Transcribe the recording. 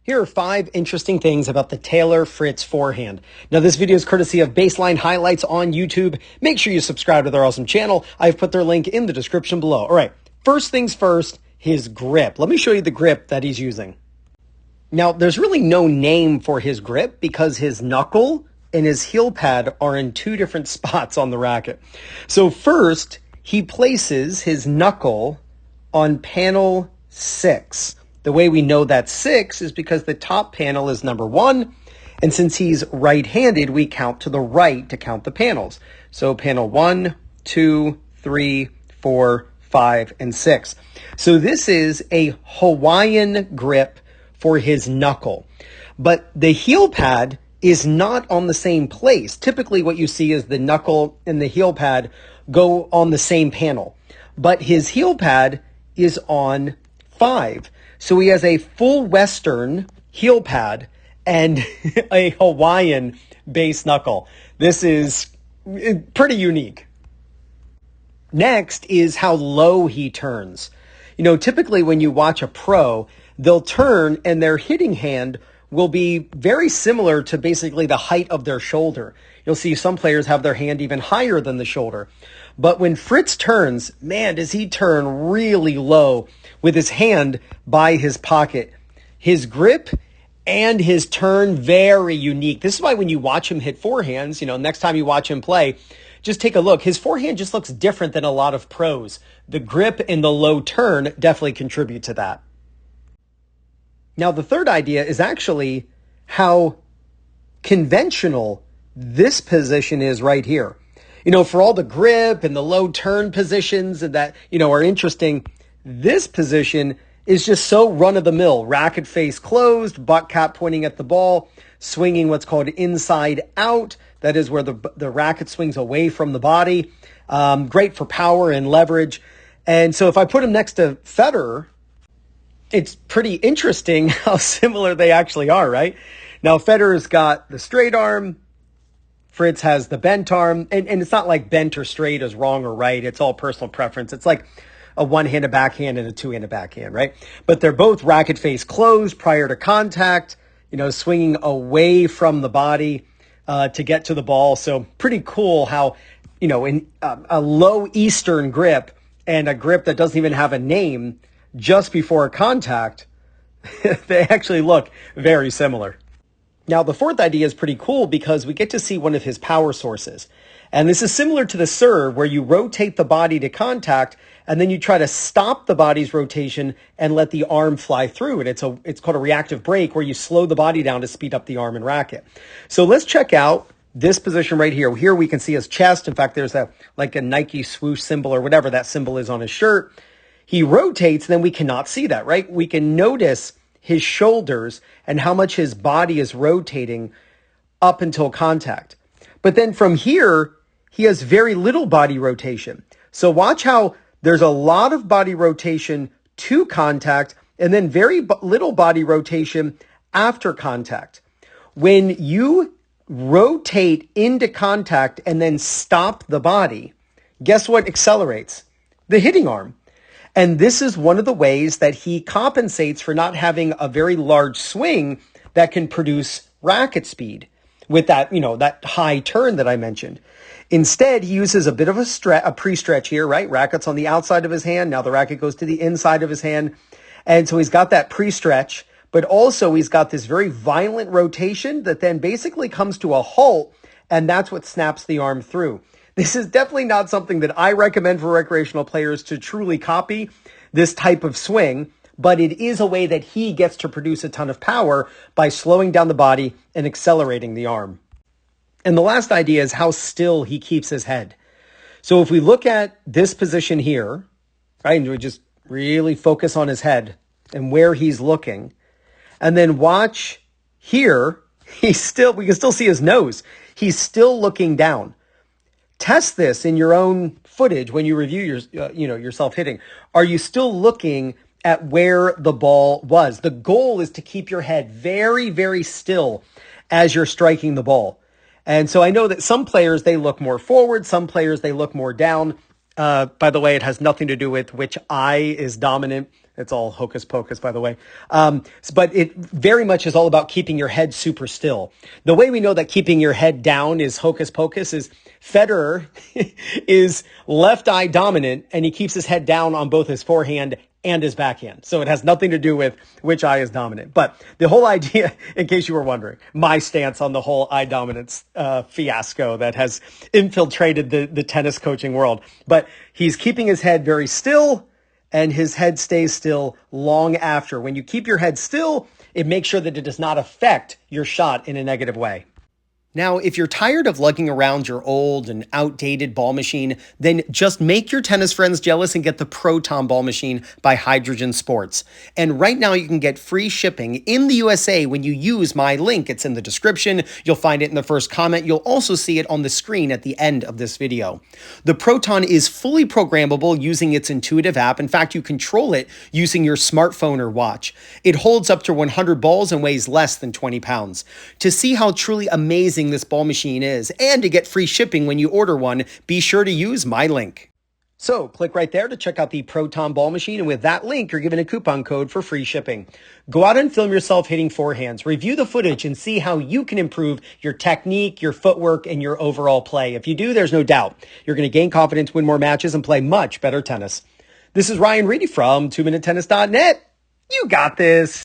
Here are 5 interesting things about the Taylor Fritz Forehand. Now, this video is courtesy of Baseline Highlights on YouTube. Make sure you subscribe to their awesome channel. I've put their link in the description below. All right, first things first, his grip. Let me show you the grip that he's using. Now, there's really no name for his grip because his knuckle and his heel pad are in 2 different spots on the racket. So first, he places his knuckle on panel 6. The way we know that's 6 is because the top panel is number 1. And since he's right-handed, we count to the right to count the panels. So panel 1, 2, 3, 4, 5, and 6. So this is a Hawaiian grip for his knuckle. But the heel pad is not on the same place. Typically what you see is the knuckle and the heel pad go on the same panel. But his heel pad is on 5. So he has a full Western heel pad and a Hawaiian base knuckle. This is pretty unique. Next is how low he turns. You know, typically when you watch a pro, they'll turn and their hitting hand will be very similar to basically the height of their shoulder. You'll see some players have their hand even higher than the shoulder. But when Fritz turns, man, does he turn really low with his hand by his pocket. His grip and his turn, very unique. This is why when you watch him hit forehands, you know, next time you watch him play, just take a look. His forehand just looks different than a lot of pros. The grip and the low turn definitely contribute to that. Now, the third idea is actually how conventional this position is right here. You know, for all the grip and the low turn positions that, you know, are interesting, this position is just so run-of-the-mill. Racket face closed, butt cap pointing at the ball, swinging what's called inside out. That is where the racket swings away from the body. Great for power and leverage. And so if I put him next to Federer, it's pretty interesting how similar they actually are, right? Now, Federer's got the straight arm. Fritz has the bent arm. And it's not like bent or straight is wrong or right. It's all personal preference. It's like a one-handed backhand and a two-handed backhand, right? But they're both racket face closed prior to contact, you know, swinging away from the body to get to the ball. So pretty cool how, you know, in a low Eastern grip and a grip that doesn't even have a name just before contact, they actually look very similar. Now, the fourth idea is pretty cool because we get to see one of his power sources. And this is similar to the serve where you rotate the body to contact and then you try to stop the body's rotation and let the arm fly through. And it's called a reactive break where you slow the body down to speed up the arm and racket. So let's check out this position right here. Here we can see his chest. In fact, there's like a Nike swoosh symbol or whatever that symbol is on his shirt. He rotates, then we cannot see that, right? We can notice his shoulders and how much his body is rotating up until contact. But then from here, he has very little body rotation. So watch how there's a lot of body rotation to contact and then very little body rotation after contact. When you rotate into contact and then stop the body, guess what accelerates? The hitting arm. And this is one of the ways that he compensates for not having a very large swing that can produce racket speed with that, you know, that high turn that I mentioned. Instead, he uses a bit of a pre-stretch here, right? Racket's on the outside of his hand. Now the racket goes to the inside of his hand. And so he's got that pre-stretch, but also he's got this very violent rotation that then basically comes to a halt. And that's what snaps the arm through. This is definitely not something that I recommend for recreational players to truly copy this type of swing, but it is a way that he gets to produce a ton of power by slowing down the body and accelerating the arm. And the last idea is how still he keeps his head. So if we look at this position here, right, and we just really focus on his head and where he's looking, and then watch here, we can still see his nose. He's still looking down. Test this in your own footage when you review yourself hitting. Are you still looking at where the ball was? The goal is to keep your head very, very still as you're striking the ball. And so I know that some players, they look more forward. Some players, they look more down. By the way, it has nothing to do with which eye is dominant. It's all hocus pocus, by the way. But it very much is all about keeping your head super still. The way we know that keeping your head down is hocus pocus is Federer is left eye dominant, and he keeps his head down on both his forehand and his backhand. So it has nothing to do with which eye is dominant. But the whole idea, in case you were wondering, my stance on the whole eye dominance fiasco that has infiltrated the tennis coaching world. But he's keeping his head very still, and his head stays still long after. When you keep your head still, it makes sure that it does not affect your shot in a negative way. Now, if you're tired of lugging around your old and outdated ball machine, then just make your tennis friends jealous and get the Proton ball machine by Hydrogen Sports. And right now you can get free shipping in the USA when you use my link. It's in the description. You'll find it in the first comment. You'll also see it on the screen at the end of this video. The Proton is fully programmable using its intuitive app. In fact, you control it using your smartphone or watch. It holds up to 100 balls and weighs less than 20 pounds. To see how truly amazing this ball machine is, and to get free shipping when you order one, be sure to use my link. So click right there to check out the Proton ball machine, and with that link, you're given a coupon code for free shipping. Go out and film yourself hitting forehands, review the footage, and see how you can improve your technique, your footwork, and your overall play. If you do, there's no doubt you're going to gain confidence, win more matches, and play much better tennis. This is Ryan Reedy from 2MinuteTennis.net. You got this.